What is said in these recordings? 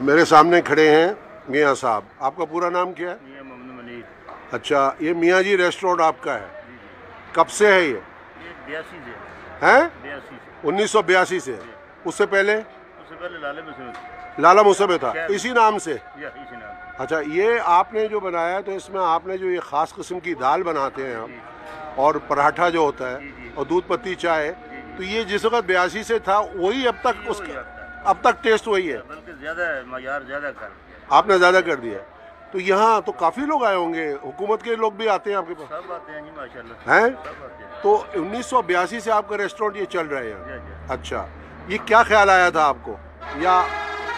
मेरे सामने खड़े हैं मियाँ साहब। आपका पूरा नाम क्या है? मियाँ मोहम्मद मनीर। अच्छा, ये मियाँ जी रेस्टोरेंट आपका है? जी जी। कब से है ये? 82 से हैं? 82 से। 1982 से। उससे पहले? उससे पहले लाले में से। लाला मुसा में था, इसी नाम से? या इसी नाम। अच्छा, ये आपने जो बनाया तो इसमें आपने जो ये ख़ास किस्म की दाल बनाते हैं आप, और पराठा जो होता है, और दूध पत्ती चाय, तो ये जिस वक्त 82 से था वही अब तक उसका अब तक टेस्ट वही है, बल्कि ज़्यादा मयार ज़्यादा कर आपने ज़्यादा कर दिया। तो यहाँ तो काफ़ी लोग आए होंगे, हुकूमत के लोग भी आते हैं आपके पास? सब आते हैं जी माशाल्लाह। हैं? सब आते हैं। तो 1982 से आपका रेस्टोरेंट ये चल रहा है यहाँ? जी जी। अच्छा, ये क्या ख्याल आया था आपको, या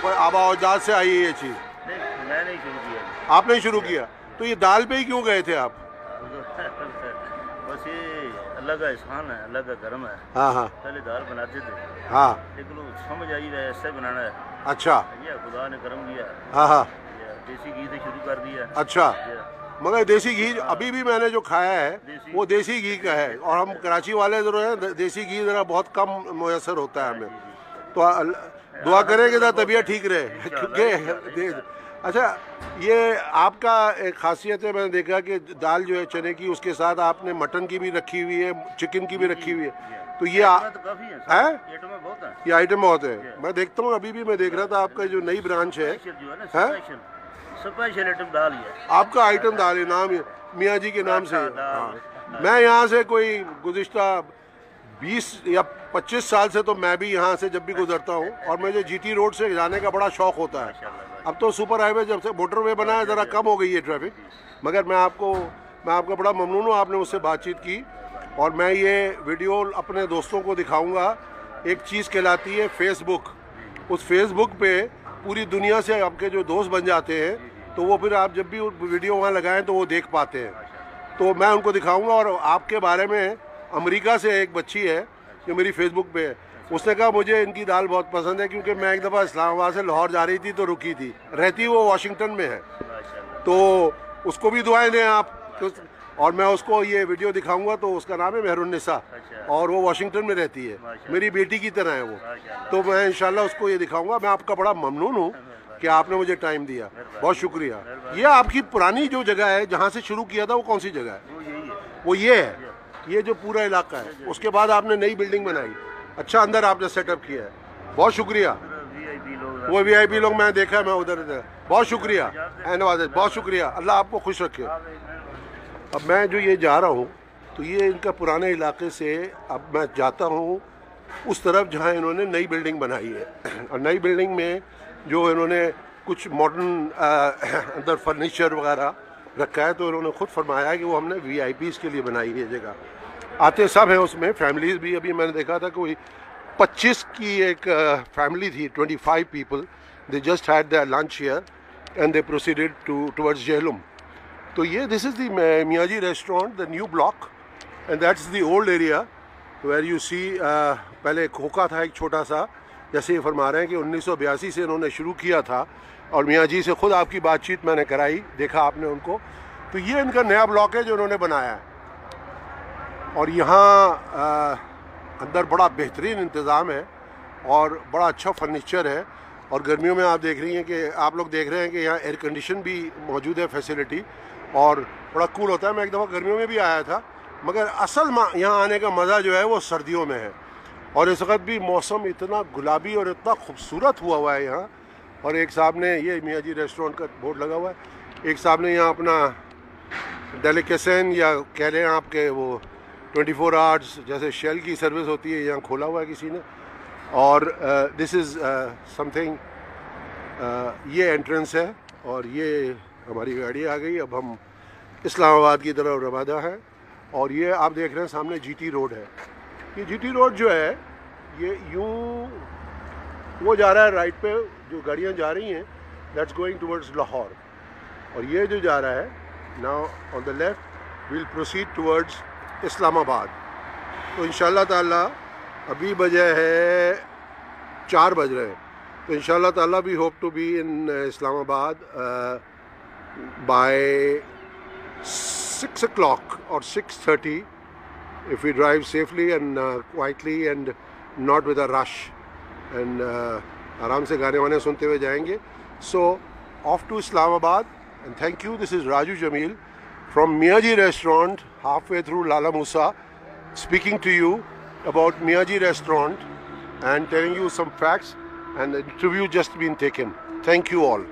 कोई आबा अजदाद से आई है ये चीज़? नहीं, मैं नहीं शुरू किया जी। आपने ही शुरू किया? तो ये दाल पे ही क्यों गए थे आप? बस ये अल्लाह का एहसान है, अल्लाह का करम है। हाँ हाँ पहले दाल बनाते थे, हाँ। लेकिन वो समझ आई रहा है ऐसे बनाना है। अच्छा। ये खुदा ने करम किया। हाँ हाँ। ये देसी घी से शुरू कर दिया। अच्छा, ये मगर देसी घी अभी भी मैंने जो खाया है वो देसी घी का है, और हम कराची वाले जो है देसी घी ज़रा बहुत कम मुयसर होता है हमें। तो दुआ करें कि तबीयत ठीक रहे क्योंकि अच्छा, ये आपका एक खासियत है, मैंने देखा कि दाल जो है चने की, उसके साथ आपने मटन की भी रखी हुई है, चिकन की भी रखी हुई है। तो ये तो काफी है, आइटम बहुत है। ये आइटम बहुत है। मैं देखता हूँ, अभी भी मैं देख रहा था आपका जो नई ब्रांच है, जो है ना, स्पेशल आइटम दाल ही है। आपका आइटम दाल है, नाम मियाँ जी के नाम से। हाँ, मैं यहाँ से कोई गुज़िश्ता 20 या 25 साल से तो मैं भी यहाँ से जब भी गुजरता हूँ, और मुझे जीटी रोड से जाने का बड़ा शौक़ होता है। अब तो सुपर हाईवे जब से मोटरवे बना है ज़रा कम हो गई है ट्रैफिक, मगर मैं आपका बड़ा ममनून हूँ, आपने मुझसे बातचीत की। और मैं ये वीडियो अपने दोस्तों को दिखाऊंगा। एक चीज़ कहलाती है फेसबुक, उस फेसबुक पे पूरी दुनिया से आपके जो दोस्त बन जाते हैं, तो वो फिर आप जब भी वीडियो वहाँ लगाएं तो वो देख पाते हैं। तो मैं उनको दिखाऊंगा। और आपके बारे में अमेरिका से एक बच्ची है जो मेरी फेसबुक पे है, उसने कहा मुझे इनकी दाल बहुत पसंद है, क्योंकि मैं एक दफ़ा इस्लामाबाद से लाहौर जा रही थी तो रुकी थी, रहती वो वाशिंगटन में है, तो उसको भी दुआएं दें आप। तो और मैं उसको ये वीडियो दिखाऊंगा, तो उसका नाम है मेहरुन्निसा, और वो वाशिंगटन में रहती है, मेरी बेटी की तरह है वो। तो मैं इंशाल्लाह उसको ये दिखाऊंगा। मैं आपका बड़ा ममनून हूँ कि आपने मुझे टाइम दिया, बहुत शुक्रिया। ये आपकी पुरानी जो जगह है जहाँ से शुरू किया था, वो कौन सी जगह है? वो ये है, ये जो पूरा इलाका है। उसके बाद आपने नई बिल्डिंग बनाई, अच्छा अंदर आपने सेटअप किया है, बहुत शुक्रिया। वो वीआईपी लोग मैं देखा, मैं उधर बहुत शुक्रिया, नवाज़, बहुत शुक्रिया, अल्लाह आपको खुश रखे। अब मैं जो ये जा रहा हूँ, तो ये इनका पुराने इलाके से अब मैं जाता हूँ उस तरफ जहाँ इन्होंने नई बिल्डिंग बनाई है। और नई बिल्डिंग में जो इन्होंने कुछ मॉडर्न अंदर फर्नीचर वगैरह रखा है, तो इन्होंने खुद फरमाया कि वो हमने वीआईपीज़ के लिए बनाई है जगह। आते सब हैं उसमें, फैमिलीज़ भी। अभी मैंने देखा था कोई 25 की एक फैमिली थी, 25 people. They just had their lunch here and they proceeded towards Jhelum. तो ये this is the Miyan ji restaurant, the new block, and that's the old area where you see. पहले एक होका था एक छोटा सा, जैसे ये फरमा रहे हैं कि 1982 से इन्होंने शुरू किया था। और मियाँ जी से खुद आपकी बातचीत मैंने कराई, देखा आपने उनको। तो ये इनका नया ब्लॉक है जो इन्होंने बनाया है। और यहाँ अंदर बड़ा बेहतरीन इंतज़ाम है और बड़ा अच्छा फर्नीचर है। और गर्मियों में आप देख रही हैं कि आप लोग देख रहे हैं कि यहाँ एयर कंडीशन भी मौजूद है फैसिलिटी, और बड़ा कूल होता है। मैं एक दफ़ा गर्मियों में भी आया था, मगर असल यहाँ आने का मज़ा जो है वो सर्दियों में है। और इस वक्त भी मौसम इतना गुलाबी और इतना खूबसूरत हुआ है यहाँ। और एक साहब ने, ये मियाँ जी रेस्टोरेंट का बोर्ड लगा हुआ है, एक साहब ने यहाँ अपना डेलिकेसन या कह लें आपके वो 24 आवर्स जैसे शेल की सर्विस होती है, यहाँ खोला हुआ है किसी ने। और दिस इज़ समथिंग, ये एंट्रेंस है, और ये हमारी गाड़ी आ गई। अब हम इस्लामाबाद की तरफ रवाना है। और ये आप देख रहे हैं सामने जीटी रोड है। ये जीटी रोड जो है ये यूँ वो जा रहा है राइट पे, जो गाड़ियाँ जा रही हैं दैट्स गोइंग टुवर्ड्स लाहौर। और ये जो जा रहा है now on the left will proceed towards Islamabad. तो इंशाल्लाह ताला अभी बजे है 4 बज रहे हैं, तो इंशाल्लाह ताला we hope to be in Islamabad by 6 o'clock or 6:30 if we drive safely and quietly and not with a rush, and आराम से गाने वाने सुनते हुए जाएंगे। So off to Islamabad, and thank you. This is Raju Jamil from Miaji Restaurant, halfway through Lala Musa, speaking to you about Miaji Restaurant and telling you some facts, and the interview just been taken. Thank you all.